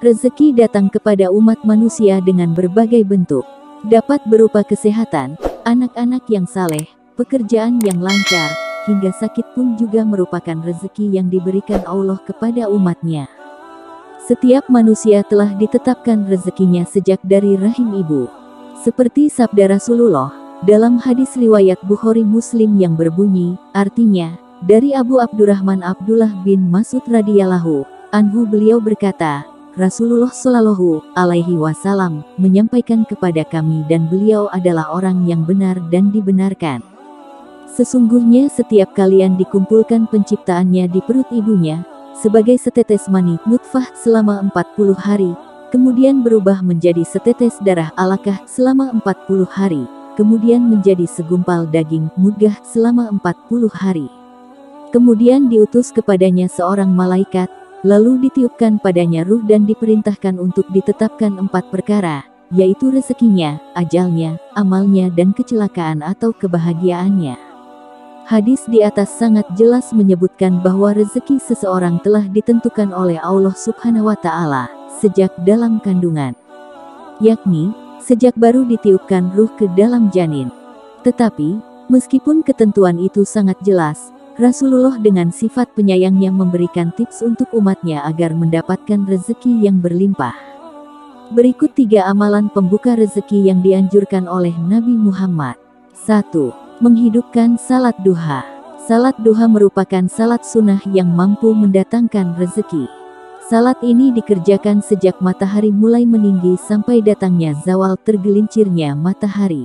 Rezeki datang kepada umat manusia dengan berbagai bentuk. Dapat berupa kesehatan, anak-anak yang saleh, pekerjaan yang lancar, hingga sakit pun juga merupakan rezeki yang diberikan Allah kepada umatnya. Setiap manusia telah ditetapkan rezekinya sejak dari rahim ibu. Seperti sabda Rasulullah, dalam hadis riwayat Bukhari Muslim yang berbunyi, artinya, dari Abu Abdurrahman Abdullah bin Mas'ud radhiyallahu anhu beliau berkata, Rasulullah Shallallahu alaihi wasallam menyampaikan kepada kami dan beliau adalah orang yang benar dan dibenarkan. Sesungguhnya setiap kalian dikumpulkan penciptaannya di perut ibunya, sebagai setetes mani nutfah selama 40 hari, kemudian berubah menjadi setetes darah alaqah selama 40 hari, kemudian menjadi segumpal daging mudghah selama 40 hari. Kemudian diutus kepadanya seorang malaikat, lalu ditiupkan padanya ruh dan diperintahkan untuk ditetapkan 4 perkara, yaitu rezekinya, ajalnya, amalnya dan kecelakaan atau kebahagiaannya. Hadis di atas sangat jelas menyebutkan bahwa rezeki seseorang telah ditentukan oleh Allah Subhanahu wa Ta'ala sejak dalam kandungan, yakni sejak baru ditiupkan ruh ke dalam janin. Tetapi, meskipun ketentuan itu sangat jelas, Rasulullah dengan sifat penyayangnya memberikan tips untuk umatnya agar mendapatkan rezeki yang berlimpah. Berikut 3 amalan pembuka rezeki yang dianjurkan oleh Nabi Muhammad. 1. Menghidupkan salat duha. Salat duha merupakan salat sunnah yang mampu mendatangkan rezeki. Salat ini dikerjakan sejak matahari mulai meninggi sampai datangnya zawal tergelincirnya matahari,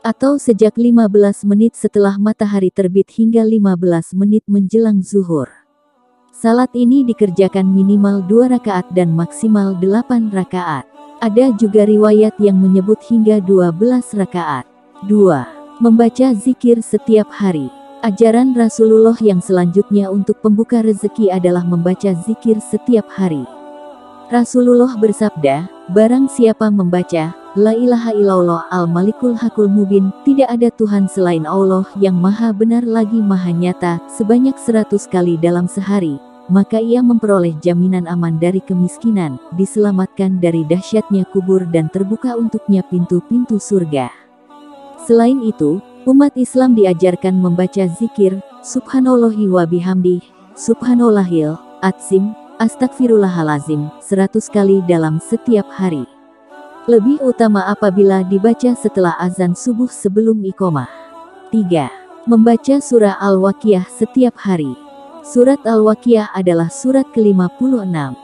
atau sejak 15 menit setelah matahari terbit hingga 15 menit menjelang zuhur. Salat ini dikerjakan minimal 2 rakaat dan maksimal 8 rakaat. Ada juga riwayat yang menyebut hingga 12 rakaat. 2. Membaca zikir setiap hari. Ajaran Rasulullah yang selanjutnya untuk pembuka rezeki adalah membaca zikir setiap hari. Rasulullah bersabda, barang siapa membaca La ilaha illallah al-malikul hakul mubin, tidak ada Tuhan selain Allah yang maha benar lagi maha nyata, sebanyak 100 kali dalam sehari, maka ia memperoleh jaminan aman dari kemiskinan, diselamatkan dari dahsyatnya kubur dan terbuka untuknya pintu-pintu surga. Selain itu, umat Islam diajarkan membaca zikir, subhanallahi wa bihamdih, subhanallahil azim, astagfirullahalazim, 100 kali dalam setiap hari. Lebih utama apabila dibaca setelah azan subuh sebelum iqomah. 3. Membaca surah Al-Waqiah setiap hari. Surat Al-Waqiah adalah surat ke-56.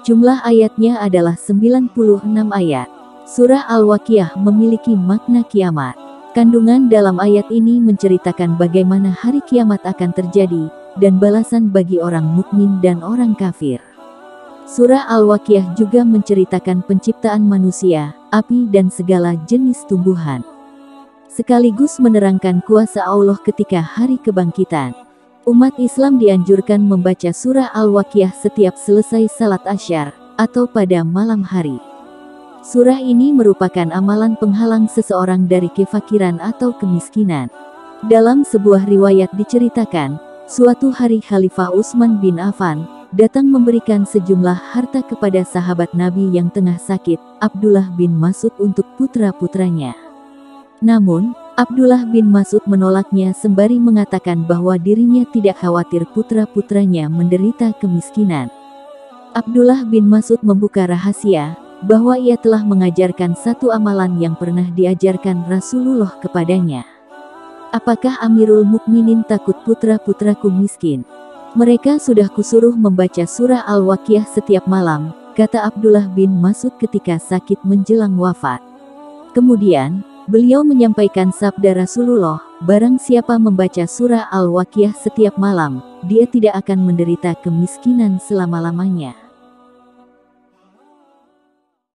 Jumlah ayatnya adalah 96 ayat. Surah Al-Waqiah memiliki makna kiamat. Kandungan dalam ayat ini menceritakan bagaimana hari kiamat akan terjadi, dan balasan bagi orang mukmin dan orang kafir. Surah Al-Waqiah juga menceritakan penciptaan manusia, api dan segala jenis tumbuhan. Sekaligus menerangkan kuasa Allah ketika hari kebangkitan. Umat Islam dianjurkan membaca surah Al-Waqiah setiap selesai salat asyar, atau pada malam hari. Surah ini merupakan amalan penghalang seseorang dari kefakiran atau kemiskinan. Dalam sebuah riwayat diceritakan, suatu hari Khalifah Utsman bin Affan datang memberikan sejumlah harta kepada sahabat Nabi yang tengah sakit, Abdullah bin Mas'ud untuk putra-putranya. Namun, Abdullah bin Mas'ud menolaknya sembari mengatakan bahwa dirinya tidak khawatir putra-putranya menderita kemiskinan. Abdullah bin Mas'ud membuka rahasia bahwa ia telah mengajarkan satu amalan yang pernah diajarkan Rasulullah kepadanya. Apakah Amirul Mukminin takut putra-putraku miskin? Mereka sudah kusuruh membaca surah Al-Waqiah setiap malam, kata Abdullah bin Mas'ud ketika sakit menjelang wafat. Kemudian, beliau menyampaikan sabda Rasulullah, barang siapa membaca surah Al-Waqiah setiap malam, dia tidak akan menderita kemiskinan selama-lamanya.